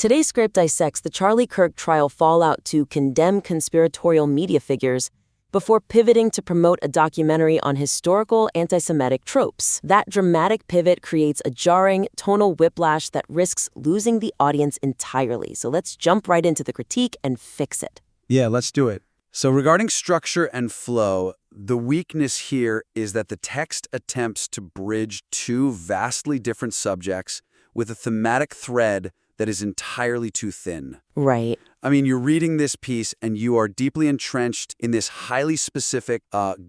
Today's script dissects the Charlie Kirk trial fallout to condemn conspiratorial media figures before pivoting to promote a documentary on historical anti-Semitic tropes. That dramatic pivot creates a jarring, tonal whiplash that risks losing the audience entirely. So let's jump right into the critique and fix it. Yeah, let's do it. So regarding structure and flow, the weakness here is that the text attempts to bridge two vastly different subjects with a thematic thread that is entirely too thin. Right. I mean, you're reading this piece and you are deeply entrenched in this highly specific,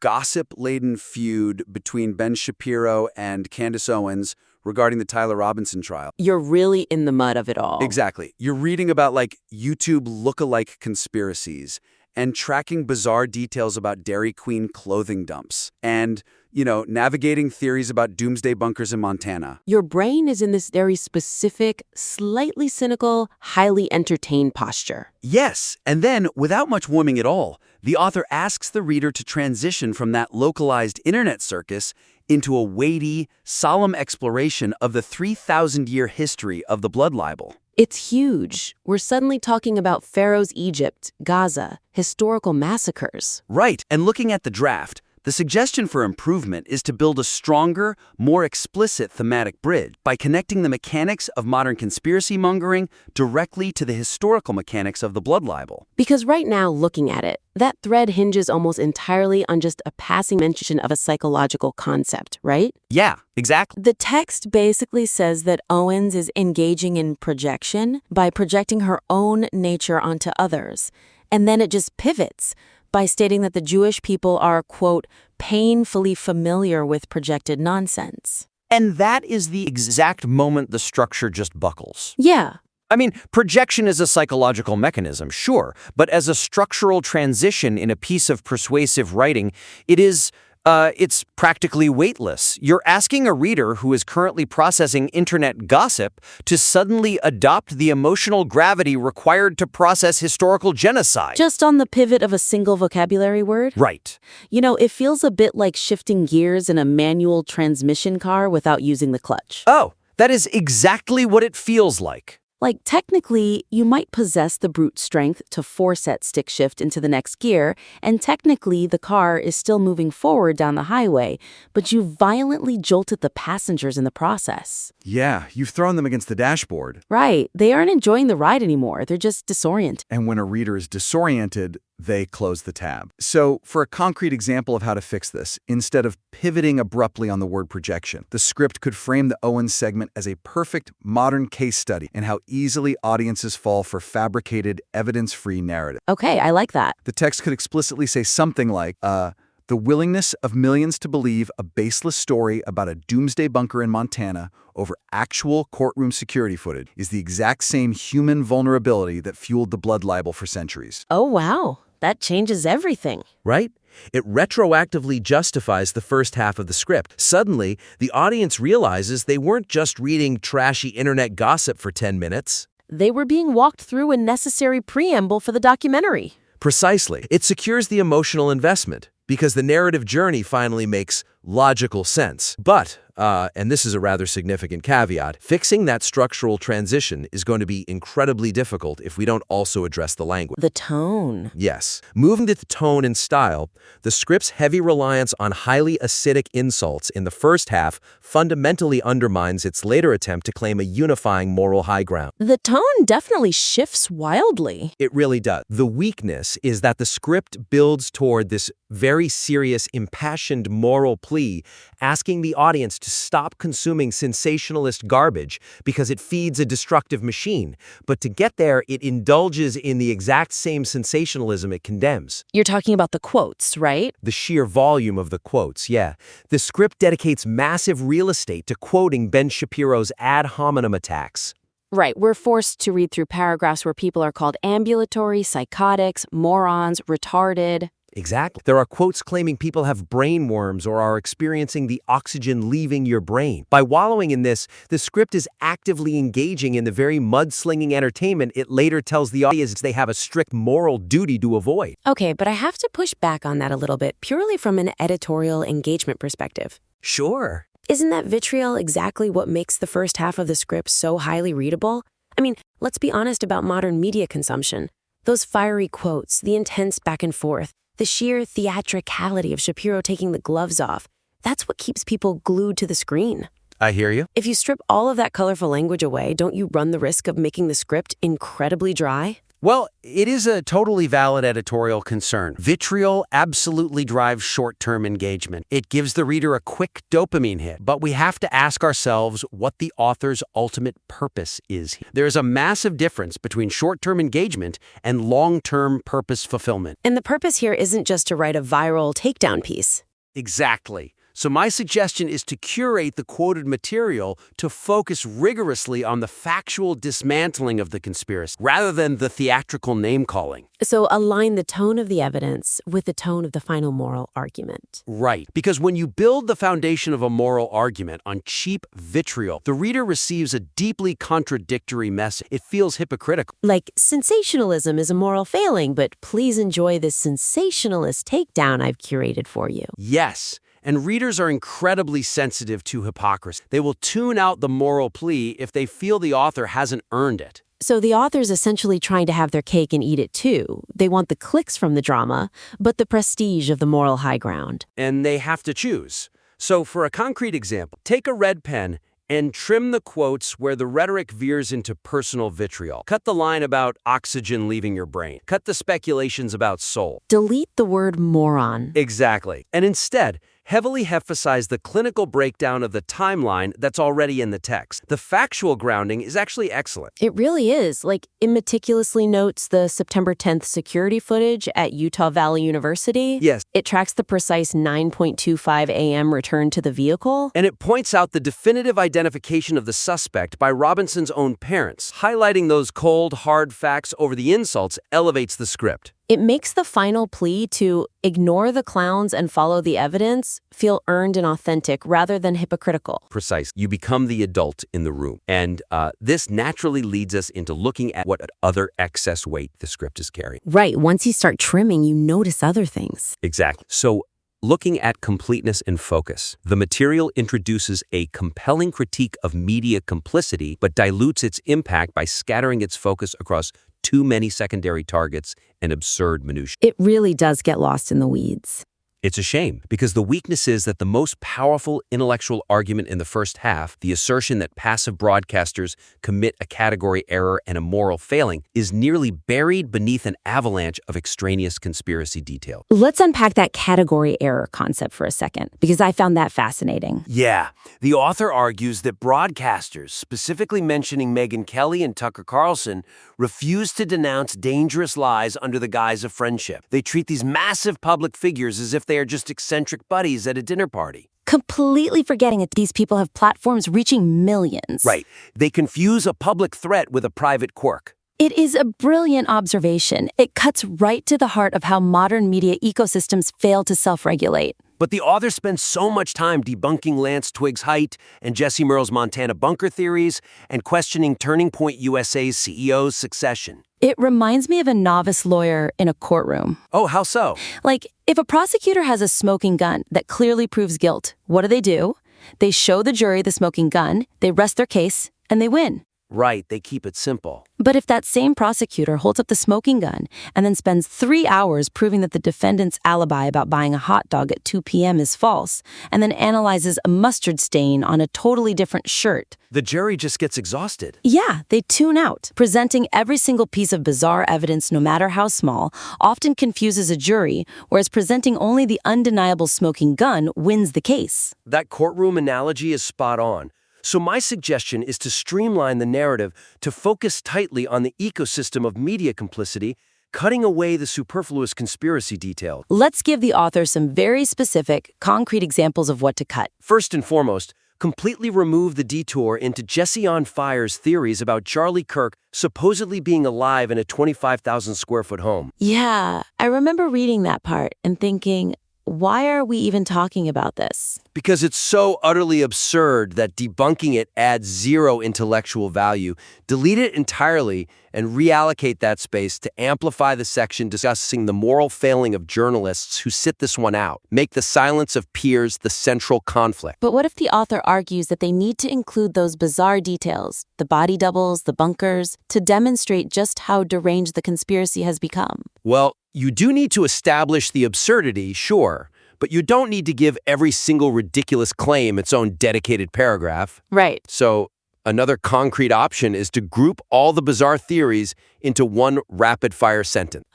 gossip-laden feud between Ben Shapiro and Candace Owens regarding the Tyler Robinson trial. You're really in the mud of it all. Exactly. You're reading about, YouTube look-alike conspiracies and tracking bizarre details about Dairy Queen clothing dumps and, navigating theories about doomsday bunkers in Montana. Your brain is in this very specific, slightly cynical, highly entertained posture. Yes, and then, without much warming at all, the author asks the reader to transition from that localized internet circus into a weighty, solemn exploration of the 3,000-year history of the blood libel. It's huge. We're suddenly talking about Pharaoh's Egypt, Gaza, historical massacres. Right, and looking at the draft, the suggestion for improvement is to build a stronger, more explicit thematic bridge by connecting the mechanics of modern conspiracy mongering directly to the historical mechanics of the blood libel. Because right now, looking at it, that thread hinges almost entirely on just a passing mention of a psychological concept, right? Yeah, exactly. The text basically says that Owens is engaging in projection by projecting her own nature onto others. And then it just pivots by stating that the Jewish people are, quote, painfully familiar with projected nonsense. And that is the exact moment the structure just buckles. Yeah. I mean, projection is a psychological mechanism, sure, but as a structural transition in a piece of persuasive writing, it's practically weightless. You're asking a reader who is currently processing internet gossip to suddenly adopt the emotional gravity required to process historical genocide. Just on the pivot of a single vocabulary word? Right. It feels a bit like shifting gears in a manual transmission car without using the clutch. Oh, that is exactly what it feels like. Like, technically, you might possess the brute strength to force that stick shift into the next gear, and technically the car is still moving forward down the highway, but you violently jolted the passengers in the process. Yeah, you've thrown them against the dashboard. Right. They aren't enjoying the ride anymore. They're just disoriented. And when a reader is disoriented, they close the tab. So, for a concrete example of how to fix this, instead of pivoting abruptly on the word projection, the script could frame the Owens segment as a perfect modern case study in how easily audiences fall for fabricated, evidence-free narrative. Okay, I like that. The text could explicitly say something like, the willingness of millions to believe a baseless story about a doomsday bunker in Montana over actual courtroom security footage is the exact same human vulnerability that fueled the blood libel for centuries. Oh, wow. That changes everything. Right? It retroactively justifies the first half of the script. Suddenly, the audience realizes they weren't just reading trashy internet gossip for 10 minutes. They were being walked through a necessary preamble for the documentary. Precisely. It secures the emotional investment because the narrative journey finally makes logical sense. But, and this is a rather significant caveat, fixing that structural transition is going to be incredibly difficult if we don't also address the language. The tone. Yes. Moving to the tone and style, the script's heavy reliance on highly acidic insults in the first half fundamentally undermines its later attempt to claim a unifying moral high ground. The tone definitely shifts wildly. It really does. The weakness is that the script builds toward this very serious, impassioned moral plea, asking the audience to stop consuming sensationalist garbage because it feeds a destructive machine. But to get there, it indulges in the exact same sensationalism it condemns. You're talking about the quotes, right? The sheer volume of the quotes, yeah. The script dedicates massive real estate to quoting Ben Shapiro's ad hominem attacks. Right, we're forced to read through paragraphs where people are called ambulatory, psychotics, morons, retarded. Exactly. There are quotes claiming people have brain worms or are experiencing the oxygen leaving your brain. By wallowing in this, the script is actively engaging in the very mudslinging entertainment it later tells the audience they have a strict moral duty to avoid. Okay, but I have to push back on that a little bit, purely from an editorial engagement perspective. Sure. Isn't that vitriol exactly what makes the first half of the script so highly readable? I mean, let's be honest about modern media consumption. Those fiery quotes, the intense back and forth, the sheer theatricality of Shapiro taking the gloves off, that's what keeps people glued to the screen. I hear you. If you strip all of that colorful language away, don't you run the risk of making the script incredibly dry? Well, it is a totally valid editorial concern. Vitriol absolutely drives short-term engagement. It gives the reader a quick dopamine hit, but we have to ask ourselves what the author's ultimate purpose is. There is a massive difference between short-term engagement and long-term purpose fulfillment. And the purpose here isn't just to write a viral takedown piece. Exactly. So my suggestion is to curate the quoted material to focus rigorously on the factual dismantling of the conspiracy, rather than the theatrical name-calling. So align the tone of the evidence with the tone of the final moral argument. Right. Because when you build the foundation of a moral argument on cheap vitriol, the reader receives a deeply contradictory message. It feels hypocritical. Like, sensationalism is a moral failing, but please enjoy this sensationalist takedown I've curated for you. Yes. And readers are incredibly sensitive to hypocrisy. They will tune out the moral plea if they feel the author hasn't earned it. So the author's essentially trying to have their cake and eat it too. They want the clicks from the drama, but the prestige of the moral high ground. And they have to choose. So for a concrete example, take a red pen and trim the quotes where the rhetoric veers into personal vitriol. Cut the line about oxygen leaving your brain. Cut the speculations about soul. Delete the word moron. Exactly. And instead, heavily emphasize the clinical breakdown of the timeline that's already in the text. The factual grounding is actually excellent. It really is. Like, it meticulously notes the September 10th security footage at Utah Valley University. Yes. It tracks the precise 9:25 a.m. return to the vehicle. And it points out the definitive identification of the suspect by Robinson's own parents. Highlighting those cold, hard facts over the insults elevates the script. It makes the final plea to ignore the clowns and follow the evidence feel earned and authentic rather than hypocritical. Precise. You become the adult in the room. And this naturally leads us into looking at what other excess weight the script is carrying. Right. Once you start trimming, you notice other things. Exactly. So, looking at completeness and focus, the material introduces a compelling critique of media complicity, but dilutes its impact by scattering its focus across too many secondary targets and absurd minutiae. It really does get lost in the weeds. It's a shame, because the weakness is that the most powerful intellectual argument in the first half, the assertion that passive broadcasters commit a category error and a moral failing, is nearly buried beneath an avalanche of extraneous conspiracy detail. Let's unpack that category error concept for a second, because I found that fascinating. Yeah. The author argues that broadcasters, specifically mentioning Megyn Kelly and Tucker Carlson, refuse to denounce dangerous lies under the guise of friendship. They treat these massive public figures as if they are just eccentric buddies at a dinner party. Completely forgetting that these people have platforms reaching millions. Right. They confuse a public threat with a private quirk. It is a brilliant observation. It cuts right to the heart of how modern media ecosystems fail to self-regulate. But the author spends so much time debunking Lance Twiggs' height and Jesse Merle's Montana bunker theories and questioning Turning Point USA's CEO's succession. It reminds me of a novice lawyer in a courtroom. Oh, how so? Like, if a prosecutor has a smoking gun that clearly proves guilt, what do? They show the jury the smoking gun, they rest their case, and they win. Right, they keep it simple. But if that same prosecutor holds up the smoking gun and then spends 3 hours proving that the defendant's alibi about buying a hot dog at 2 p.m. is false, and then analyzes a mustard stain on a totally different shirt, the jury just gets exhausted. Yeah, they tune out. Presenting every single piece of bizarre evidence, no matter how small, often confuses a jury, whereas presenting only the undeniable smoking gun wins the case. That courtroom analogy is spot on. So my suggestion is to streamline the narrative to focus tightly on the ecosystem of media complicity, cutting away the superfluous conspiracy detail. Let's give the author some very specific, concrete examples of what to cut. First and foremost, completely remove the detour into Jesse on Fire's theories about Charlie Kirk supposedly being alive in a 25,000 square foot home. Yeah, I remember reading that part and thinking, why are we even talking about this? Because it's so utterly absurd that debunking it adds zero intellectual value. Delete it entirely and reallocate that space to amplify the section discussing the moral failing of journalists who sit this one out. Make the silence of peers the central conflict. But what if the author argues that they need to include those bizarre details, the body doubles, the bunkers, to demonstrate just how deranged the conspiracy has become? Well, you do need to establish the absurdity, sure, but you don't need to give every single ridiculous claim its own dedicated paragraph. Right. So another concrete option is to group all the bizarre theories into one rapid-fire sentence.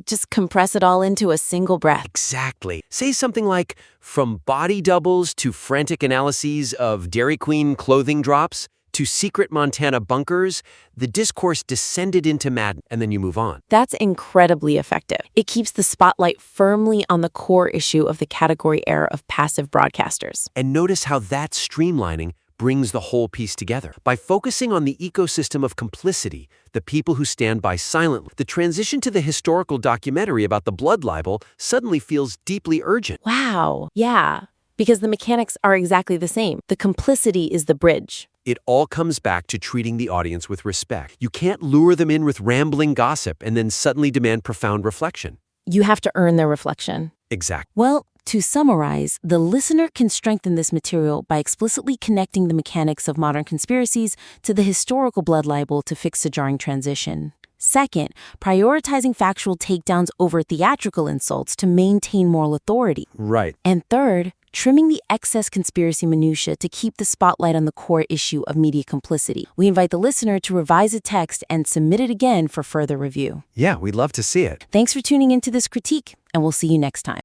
Just compress it all into a single breath. Exactly. Say something like, from body doubles to frantic analyses of Dairy Queen clothing drops to secret Montana bunkers, the discourse descended into madness, and then you move on. That's incredibly effective. It keeps the spotlight firmly on the core issue of the category error of passive broadcasters. And notice how that streamlining brings the whole piece together. By focusing on the ecosystem of complicity, the people who stand by silently, the transition to the historical documentary about the blood libel suddenly feels deeply urgent. Wow. Yeah. Because the mechanics are exactly the same. The complicity is the bridge. It all comes back to treating the audience with respect. You can't lure them in with rambling gossip and then suddenly demand profound reflection. You have to earn their reflection. Exactly. Well, to summarize, the listener can strengthen this material by explicitly connecting the mechanics of modern conspiracies to the historical blood libel to fix a jarring transition. Second, prioritizing factual takedowns over theatrical insults to maintain moral authority. Right. And third, trimming the excess conspiracy minutia to keep the spotlight on the core issue of media complicity. We invite the listener to revise a text and submit it again for further review. Yeah, we'd love to see it. Thanks for tuning into this critique, and we'll see you next time.